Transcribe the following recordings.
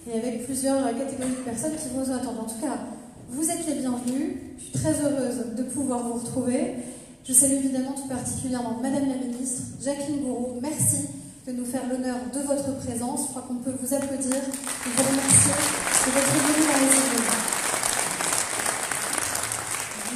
et avec plusieurs catégories de personnes qui vous attendent. En tout cas, vous êtes les bienvenus. Je suis très heureuse de pouvoir vous retrouver. Je salue évidemment tout particulièrement Madame la Ministre, Jacqueline Gouraud. Merci de nous faire l'honneur de votre présence. Je crois qu'on peut vous applaudir et vous remercier de votre venue dans les églises.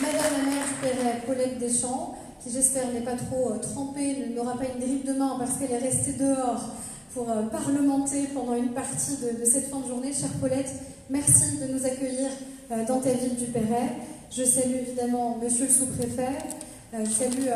Madame la maire du Perret, Paulette Deschamps, qui j'espère n'est pas trop trempée, n'aura pas une grippe demain parce qu'elle est restée dehors pour parlementer pendant une partie de cette fin de journée. Chère Paulette, merci de nous accueillir dans ta ville du Perret. Je salue évidemment Monsieur le sous-préfet. Je salue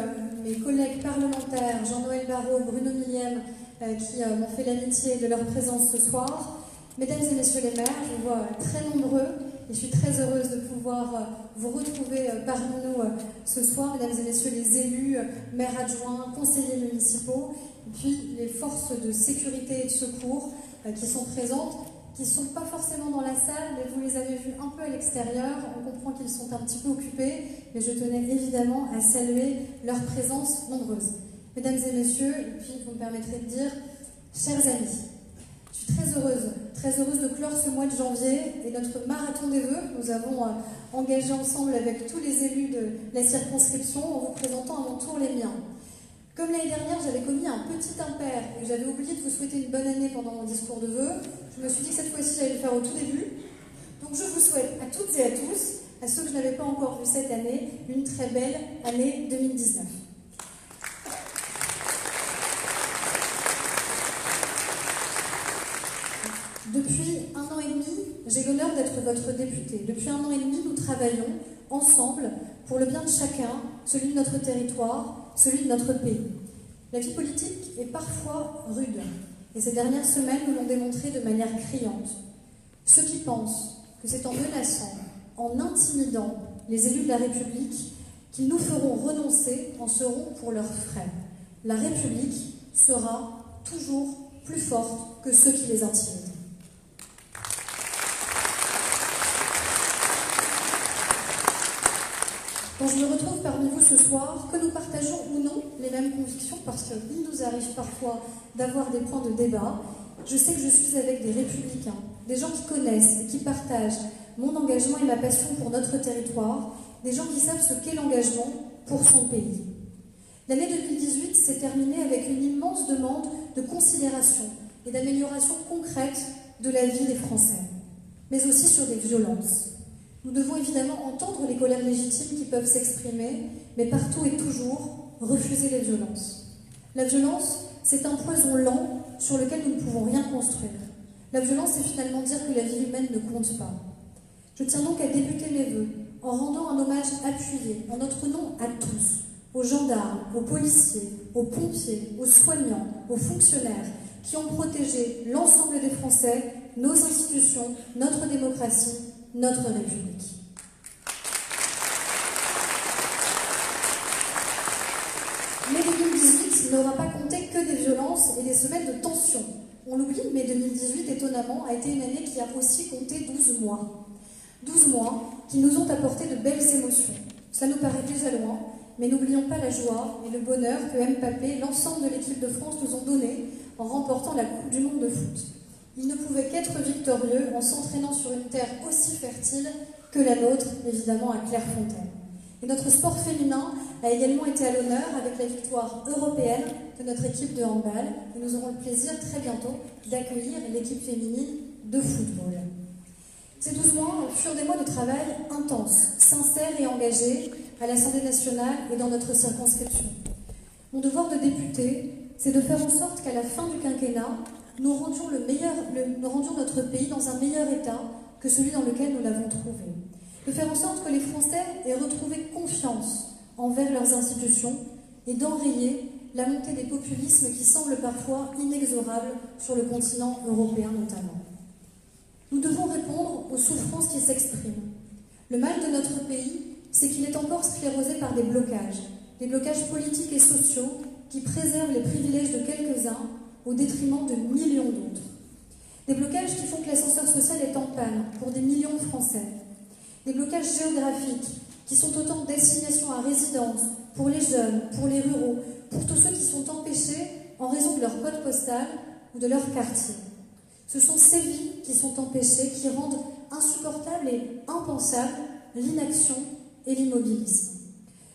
mes collègues parlementaires, Jean-Noël Barrot, Bruno Milliem, qui m'ont fait l'amitié de leur présence ce soir. Mesdames et messieurs les maires, je vous vois très nombreux et je suis très heureuse de pouvoir vous retrouver parmi nous ce soir. Mesdames et messieurs les élus, maires adjoints, conseillers municipaux, et puis les forces de sécurité et de secours qui sont présentes, qui ne sont pas forcément dans la salle, mais vous les avez vus un peu à l'extérieur. On comprend qu'ils sont un petit peu occupés, mais je tenais évidemment à saluer leur présence nombreuse. Mesdames et messieurs, et puis vous me permettrez de dire, chers amis, je suis très heureuse de clore ce mois de janvier et notre marathon des vœux. Nous avons engagé ensemble avec tous les élus de la circonscription en vous présentant à mon tour les miens. Comme l'année dernière, j'avais commis un petit impair et que j'avais oublié de vous souhaiter une bonne année pendant mon discours de vœux, je me suis dit que cette fois-ci, j'allais le faire au tout début. Donc je vous souhaite à toutes et à tous, à ceux que je n'avais pas encore vus cette année, une très belle année 2019. Depuis 1 an et demi, j'ai l'honneur d'être votre députée. Depuis 1 an et demi, nous travaillons ensemble pour le bien de chacun, celui de notre territoire, celui de notre pays. La vie politique est parfois rude, et ces dernières semaines nous l'ont démontré de manière criante. Ceux qui pensent que c'est en menaçant, en intimidant les élus de la République qu'ils nous feront renoncer en seront pour leurs frais. La République sera toujours plus forte que ceux qui les intimident. Quand je me retrouve parmi vous ce soir, que nous partageons ou non les mêmes convictions, parce qu'il nous arrive parfois d'avoir des points de débat, je sais que je suis avec des républicains, des gens qui connaissent et qui partagent mon engagement et ma passion pour notre territoire, des gens qui savent ce qu'est l'engagement pour son pays. L'année 2018 s'est terminée avec une immense demande de considération et d'amélioration concrète de la vie des Français, mais aussi sur des violences. Nous devons évidemment entendre les colères légitimes qui peuvent s'exprimer, mais partout et toujours refuser les violences. La violence, c'est un poison lent sur lequel nous ne pouvons rien construire. La violence, c'est finalement dire que la vie humaine ne compte pas. Je tiens donc à débuter mes vœux en rendant un hommage appuyé, en notre nom à tous, aux gendarmes, aux policiers, aux pompiers, aux soignants, aux fonctionnaires qui ont protégé l'ensemble des Français, nos institutions, notre démocratie, notre République. Mais 2018 n'aura pas compté que des violences et des semaines de tension. On l'oublie, mais 2018, étonnamment, a été une année qui a aussi compté 12 mois. 12 mois qui nous ont apporté de belles émotions. Cela nous paraît déjà loin, mais n'oublions pas la joie et le bonheur que Mbappé, l'ensemble de l'équipe de France, nous ont donné en remportant la Coupe du Monde de foot. Il ne pouvait qu'être victorieux en s'entraînant sur une terre aussi fertile que la nôtre, évidemment à Clairefontaine. Et notre sport féminin a également été à l'honneur avec la victoire européenne de notre équipe de handball. Et nous aurons le plaisir très bientôt d'accueillir l'équipe féminine de football. Ces 12 mois furent des mois de travail intenses, sincères et engagés à l'Assemblée nationale et dans notre circonscription. Mon devoir de député, c'est de faire en sorte qu'à la fin du quinquennat, nous rendions notre pays dans un meilleur état que celui dans lequel nous l'avons trouvé. De faire en sorte que les Français aient retrouvé confiance envers leurs institutions et d'enrayer la montée des populismes qui semblent parfois inexorables sur le continent européen notamment. Nous devons répondre aux souffrances qui s'expriment. Le mal de notre pays, c'est qu'il est encore sclérosé par des blocages politiques et sociaux qui préservent les privilèges de quelques-uns au détriment de millions d'autres. Des blocages qui font que l'ascenseur social est en panne pour des millions de Français. Des blocages géographiques qui sont autant d'assignations à résidence pour les jeunes, pour les ruraux, pour tous ceux qui sont empêchés en raison de leur code postal ou de leur quartier. Ce sont ces vies qui sont empêchées, qui rendent insupportable et impensable l'inaction et l'immobilisme.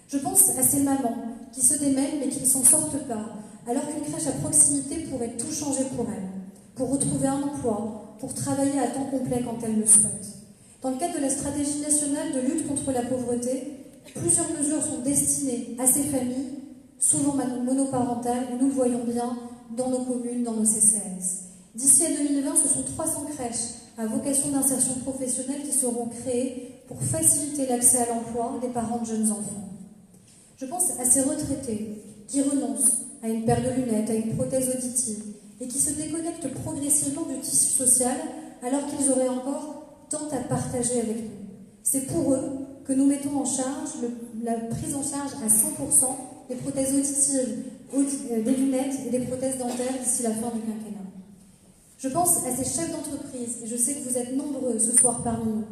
Je pense à ces mamans qui se démènent mais qui ne s'en sortent pas, alors qu'une crèche à proximité pourrait tout changer pour elles, pour retrouver un emploi, pour travailler à temps complet quand elles le souhaitent. Dans le cadre de la stratégie nationale de lutte contre la pauvreté, plusieurs mesures sont destinées à ces familles, souvent monoparentales, et nous le voyons bien dans nos communes, dans nos CCAS. D'ici à 2020, ce sont 300 crèches à vocation d'insertion professionnelle qui seront créées pour faciliter l'accès à l'emploi des parents de jeunes enfants. Je pense à ces retraités qui renoncent à une paire de lunettes, à une prothèse auditive, et qui se déconnectent progressivement du tissu social alors qu'ils auraient encore tant à partager avec nous. C'est pour eux que nous mettons en charge la prise en charge à 100% des prothèses auditives, des lunettes et des prothèses dentaires d'ici la fin du quinquennat. Je pense à ces chefs d'entreprise, et je sais que vous êtes nombreux ce soir parmi nous,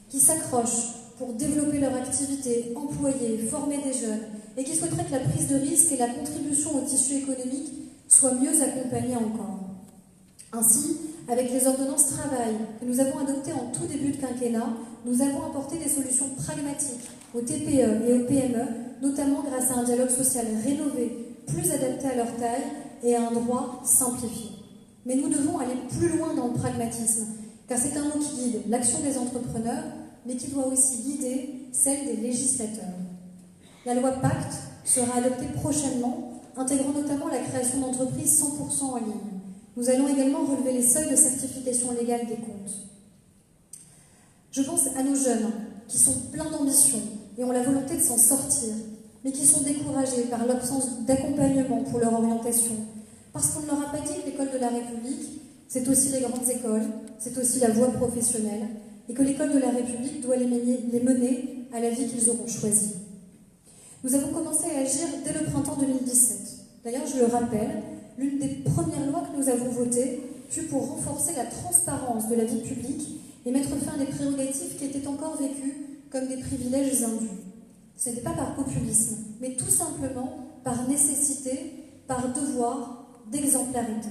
qui s'accrochent pour développer leur activité, employer, former des jeunes, et qui souhaiteraient que la prise de risque et la contribution au tissu économique soient mieux accompagnées encore. Ainsi, avec les ordonnances travail que nous avons adoptées en tout début de quinquennat, nous avons apporté des solutions pragmatiques aux TPE et aux PME, notamment grâce à un dialogue social rénové, plus adapté à leur taille et à un droit simplifié. Mais nous devons aller plus loin dans le pragmatisme, car c'est un mot qui guide l'action des entrepreneurs, mais qui doit aussi guider celle des législateurs. La loi Pacte sera adoptée prochainement, intégrant notamment la création d'entreprises 100% en ligne. Nous allons également relever les seuils de certification légale des comptes. Je pense à nos jeunes qui sont pleins d'ambition et ont la volonté de s'en sortir, mais qui sont découragés par l'absence d'accompagnement pour leur orientation, parce qu'on ne leur a pas dit que l'école de la République, c'est aussi les grandes écoles, c'est aussi la voie professionnelle, et que l'école de la République doit les mener à la vie qu'ils auront choisie. Nous avons commencé à agir dès le printemps 2017. D'ailleurs, je le rappelle, l'une des premières lois que nous avons votées fut pour renforcer la transparence de la vie publique et mettre fin à des prérogatives qui étaient encore vécues comme des privilèges indus. Ce n'était pas par populisme, mais tout simplement par nécessité, par devoir d'exemplarité.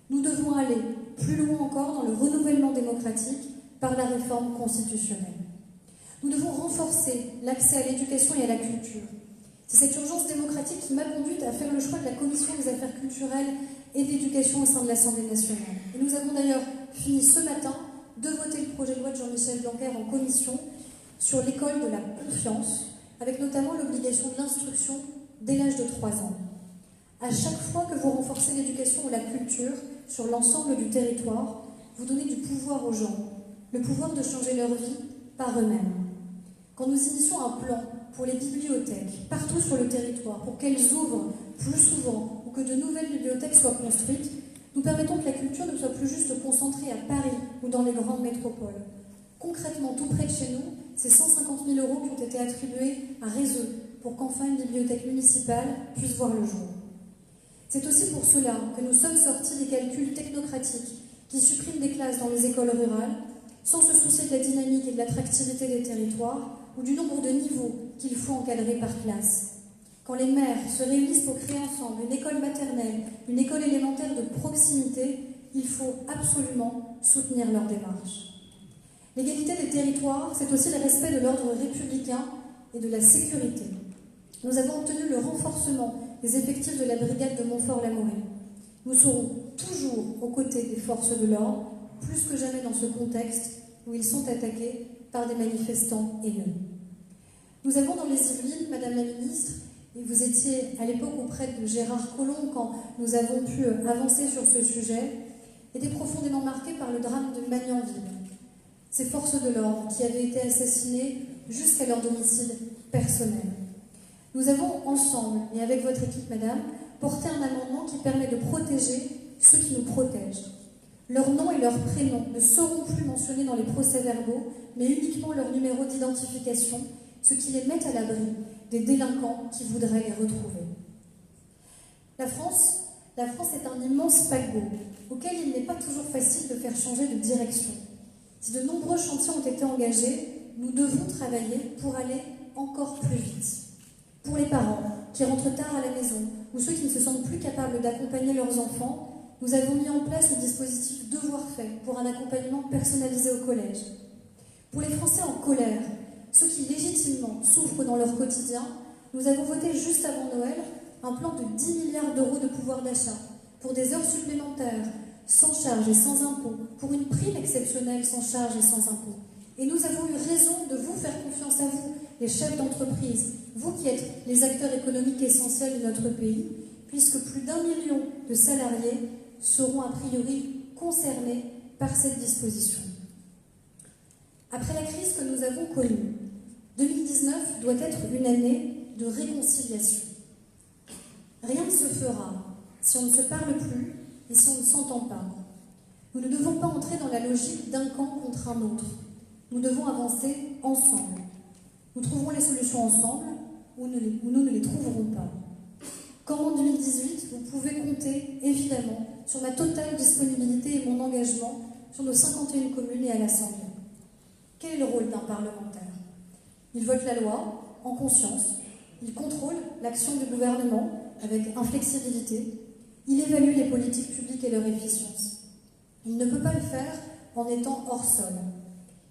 Nous devons aller plus loin encore dans le renouvellement démocratique par la réforme constitutionnelle. Nous devons renforcer l'accès à l'éducation et à la culture. C'est cette urgence démocratique qui m'a conduite à faire le choix de la Commission des affaires culturelles et d'éducation au sein de l'Assemblée nationale. Et nous avons d'ailleurs fini ce matin de voter le projet de loi de Jean-Michel Blanquer en commission sur l'école de la confiance, avec notamment l'obligation de l'instruction dès l'âge de 3 ans. À chaque fois que vous renforcez l'éducation ou la culture sur l'ensemble du territoire, vous donnez du pouvoir aux gens, le pouvoir de changer leur vie par eux-mêmes. Quand nous initions un plan pour les bibliothèques partout sur le territoire, pour qu'elles ouvrent plus souvent ou que de nouvelles bibliothèques soient construites, nous permettons que la culture ne soit plus juste concentrée à Paris ou dans les grandes métropoles. Concrètement, tout près de chez nous, c'est 150 000 € qui ont été attribués à Réseau pour qu'enfin une bibliothèque municipale puisse voir le jour. C'est aussi pour cela que nous sommes sortis des calculs technocratiques qui suppriment des classes dans les écoles rurales, sans se soucier de la dynamique et de l'attractivité des territoires ou du nombre de niveaux qu'il faut encadrer par classe. Quand les maires se réunissent pour créer ensemble une école maternelle, une école élémentaire de proximité, il faut absolument soutenir leur démarche. L'égalité des territoires, c'est aussi le respect de l'ordre républicain et de la sécurité. Nous avons obtenu le renforcement des effectifs de la brigade de Montfort-l'Amaury. Nous serons toujours aux côtés des forces de l'ordre, plus que jamais dans ce contexte où ils sont attaqués par des manifestants haineux. Nous avons dans les Yvelines, Madame la Ministre, et vous étiez à l'époque auprès de Gérard Collomb quand nous avons pu avancer sur ce sujet, été profondément marqués par le drame de Magnanville. Ces forces de l'ordre qui avaient été assassinées jusqu'à leur domicile personnel. Nous avons ensemble, et avec votre équipe, Madame, porté un amendement qui permet de protéger ceux qui nous protègent. Leur nom et leur prénom ne seront plus mentionnés dans les procès-verbaux, mais uniquement leur numéro d'identification, ce qui les met à l'abri des délinquants qui voudraient les retrouver. La France est un immense paquebot auquel il n'est pas toujours facile de faire changer de direction. Si de nombreux chantiers ont été engagés, nous devons travailler pour aller encore plus vite. Pour les parents qui rentrent tard à la maison ou ceux qui ne se sentent plus capables d'accompagner leurs enfants, nous avons mis en place le dispositif Devoirs faits pour un accompagnement personnalisé au collège. Pour les Français en colère, ceux qui légitimement souffrent dans leur quotidien, nous avons voté juste avant Noël un plan de 10 milliards d'euros de pouvoir d'achat pour des heures supplémentaires, sans charge et sans impôt, pour une prime exceptionnelle sans charge et sans impôt. Et nous avons eu raison de vous faire confiance à vous, les chefs d'entreprise, vous qui êtes les acteurs économiques essentiels de notre pays, puisque plus d'1 million de salariés seront a priori concernés par cette disposition. Après la crise que nous avons connue, 2019 doit être une année de réconciliation. Rien ne se fera si on ne se parle plus et si on ne s'entend pas. Nous ne devons pas entrer dans la logique d'un camp contre un autre. Nous devons avancer ensemble. Nous trouverons les solutions ensemble ou nous ne les trouverons pas. Comme en 2018, vous pouvez compter, évidemment, sur ma totale disponibilité et mon engagement sur nos 51 communes et à l'Assemblée. Quel est le rôle d'un parlementaire? Il vote la loi en conscience, il contrôle l'action du gouvernement avec inflexibilité, il évalue les politiques publiques et leur efficience. Il ne peut pas le faire en étant hors sol.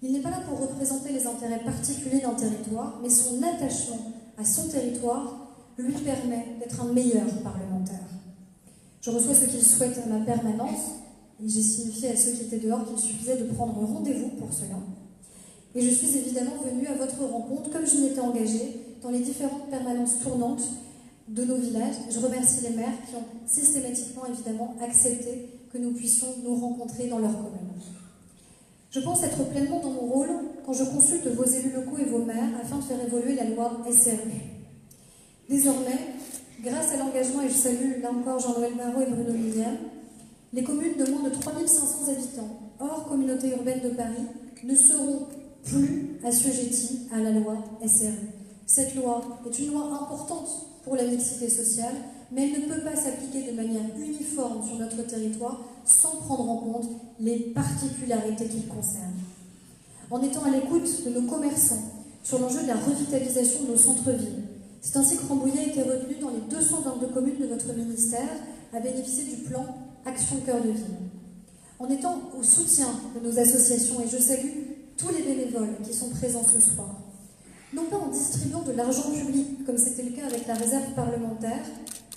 Il n'est pas là pour représenter les intérêts particuliers d'un territoire, mais son attachement à son territoire lui permet d'être un meilleur parlementaire. Je reçois ce qu'ils souhaitent à ma permanence, et j'ai signifié à ceux qui étaient dehors qu'il suffisait de prendre rendez-vous pour cela. Et je suis évidemment venue à votre rencontre, comme je m'étais engagée dans les différentes permanences tournantes de nos villages. Je remercie les maires qui ont systématiquement, évidemment, accepté que nous puissions nous rencontrer dans leur commune. Je pense être pleinement dans mon rôle quand je consulte vos élus locaux et vos maires afin de faire évoluer la loi SRU. Désormais, grâce à l'engagement, et je salue là encore Jean-Noël Barrot et Bruno Milliam, les communes de moins de 3500 habitants, hors communauté urbaine de Paris, ne seront plus assujetties à la loi SRU. Cette loi est une loi importante pour la mixité sociale, mais elle ne peut pas s'appliquer de manière uniforme sur notre territoire sans prendre en compte les particularités qui le concernent. En étant à l'écoute de nos commerçants sur l'enjeu de la revitalisation de nos centres-villes, c'est ainsi que Rambouillet a été retenu dans les 222 communes de notre ministère à bénéficier du plan Action Cœur de Ville. En étant au soutien de nos associations, et je salue tous les bénévoles qui sont présents ce soir, non pas en distribuant de l'argent public, comme c'était le cas avec la réserve parlementaire,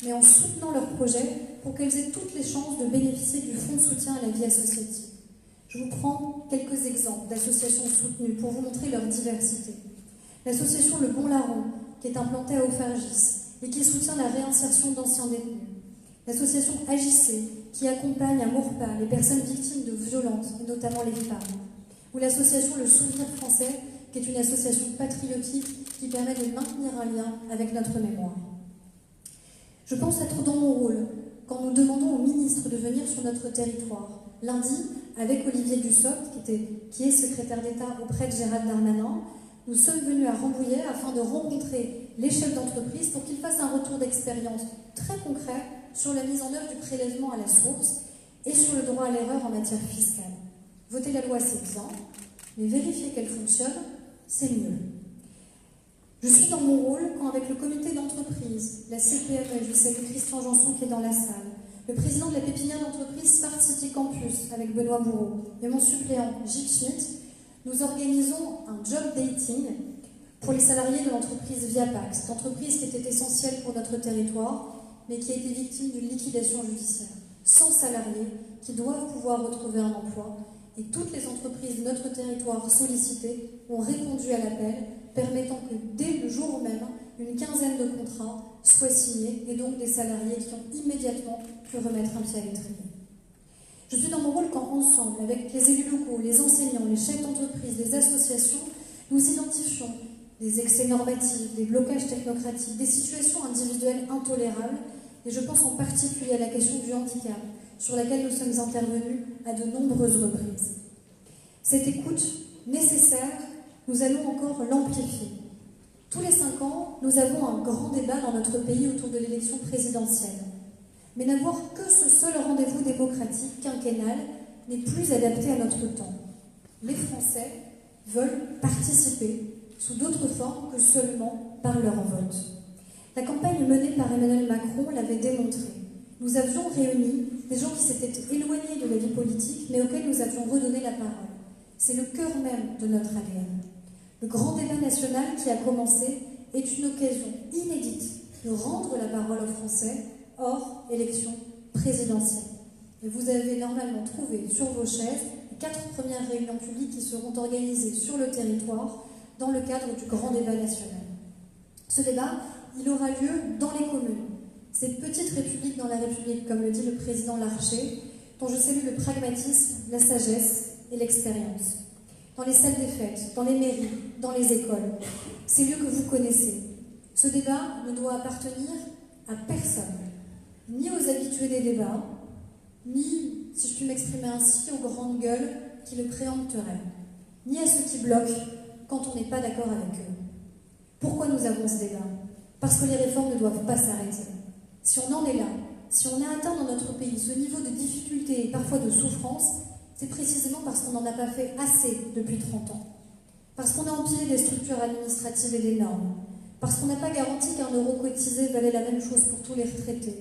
mais en soutenant leurs projets pour qu'elles aient toutes les chances de bénéficier du fonds de soutien à la vie associative. Je vous prends quelques exemples d'associations soutenues pour vous montrer leur diversité. L'association Le Bon Larron, qui est implantée à Aufargis et qui soutient la réinsertion d'anciens détenus. L'association Agissez, qui accompagne à Maurepas les personnes victimes de violences, et notamment les femmes. Ou l'association Le Souvenir Français, qui est une association patriotique qui permet de maintenir un lien avec notre mémoire. Je pense être dans mon rôle quand nous demandons au ministre de venir sur notre territoire. Lundi, avec Olivier Dussopt, qui est secrétaire d'État auprès de Gérald Darmanin, nous sommes venus à Rambouillet afin de rencontrer les chefs d'entreprise pour qu'ils fassent un retour d'expérience très concret sur la mise en œuvre du prélèvement à la source et sur le droit à l'erreur en matière fiscale. Voter la loi, c'est bien, mais vérifier qu'elle fonctionne, c'est mieux. Je suis dans mon rôle quand, avec le comité d'entreprise, la CPME, je salue Christian Janson qui est dans la salle, le président de la pépinière d'entreprise Smart City Campus avec Benoît Bourreau et mon suppléant Gilles Schmitt, nous organisons un job dating pour les salariés de l'entreprise Viapax, cette entreprise qui était essentielle pour notre territoire, mais qui a été victime d'une liquidation judiciaire. 100 salariés qui doivent pouvoir retrouver un emploi, et toutes les entreprises de notre territoire sollicitées ont répondu à l'appel, permettant que dès le jour même, une quinzaine de contrats soient signés, et donc des salariés qui ont immédiatement pu remettre un pied à l'étrier. Je suis dans mon rôle quand, ensemble, avec les élus locaux, les enseignants, les chefs d'entreprise, les associations, nous identifions des excès normatifs, des blocages technocratiques, des situations individuelles intolérables, et je pense en particulier à la question du handicap, sur laquelle nous sommes intervenus à de nombreuses reprises. Cette écoute nécessaire, nous allons encore l'amplifier. Tous les 5 ans, nous avons un grand débat dans notre pays autour de l'élection présidentielle. Mais n'avoir que ce seul rendez-vous démocratique quinquennal n'est plus adapté à notre temps. Les Français veulent participer sous d'autres formes que seulement par leur vote. La campagne menée par Emmanuel Macron l'avait démontré. Nous avions réuni des gens qui s'étaient éloignés de la vie politique, mais auxquels nous avions redonné la parole. C'est le cœur même de notre ADN. Le grand débat national qui a commencé est une occasion inédite de rendre la parole aux Français hors élection présidentielle. Et vous avez normalement trouvé sur vos chaises les 4 premières réunions publiques qui seront organisées sur le territoire dans le cadre du grand débat national. Ce débat, il aura lieu dans les communes. Ces petites républiques dans la République, comme le dit le président Larcher, dont je salue le pragmatisme, la sagesse et l'expérience. Dans les salles des fêtes, dans les mairies, dans les écoles, ces lieux que vous connaissez. Ce débat ne doit appartenir à personne, ni aux habitués des débats, ni, si je puis m'exprimer ainsi, aux grandes gueules qui le préempteraient, ni à ceux qui bloquent quand on n'est pas d'accord avec eux. Pourquoi nous avons ce débat? Parce que les réformes ne doivent pas s'arrêter. Si on en est là, si on a atteint dans notre pays ce niveau de difficulté et parfois de souffrance, c'est précisément parce qu'on n'en a pas fait assez depuis 30 ans. Parce qu'on a empilé des structures administratives et des normes. Parce qu'on n'a pas garanti qu'un euro cotisé valait la même chose pour tous les retraités.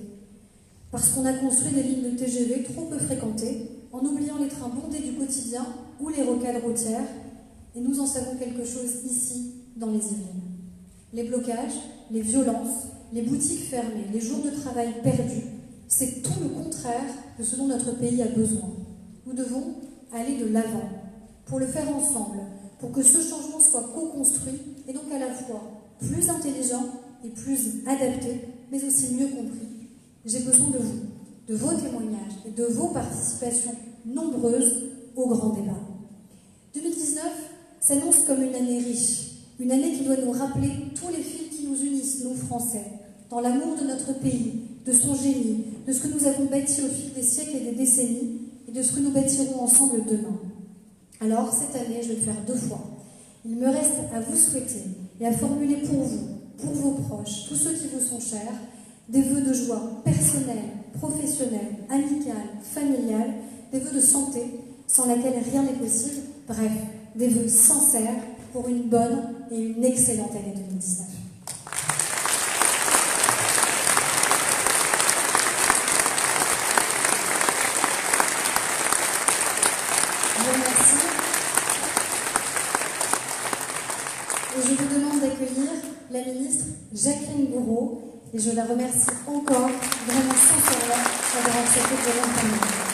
Parce qu'on a construit des lignes de TGV trop peu fréquentées, en oubliant les trains bondés du quotidien ou les rocades routières, et nous en savons quelque chose ici, dans les Yvelines. Les blocages, les violences, les boutiques fermées, les jours de travail perdus, c'est tout le contraire de ce dont notre pays a besoin. Nous devons aller de l'avant, pour le faire ensemble, pour que ce changement soit co-construit et donc à la fois plus intelligent et plus adapté, mais aussi mieux compris. J'ai besoin de vous, de vos témoignages et de vos participations nombreuses au grand débat. 2019 s'annonce comme une année riche, une année qui doit nous rappeler tous les fils qui nous unissent, nous Français, dans l'amour de notre pays, de son génie, de ce que nous avons bâti au fil des siècles et des décennies, et de ce que nous bâtirons ensemble demain. Alors, cette année, je vais le faire 2 fois. Il me reste à vous souhaiter et à formuler pour vous, pour vos proches, tous ceux qui vous sont chers, des vœux de joie personnelle, professionnelle, amicale, familiale, des vœux de santé, sans laquelle rien n'est possible, bref, des vœux sincères pour une bonne et une excellente année 2019. Je vous remercie. Et je vous demande d'accueillir la ministre Jacqueline Gourault, et je la remercie encore, vraiment sincèrement, d'avoir accepté de venir parmi nous.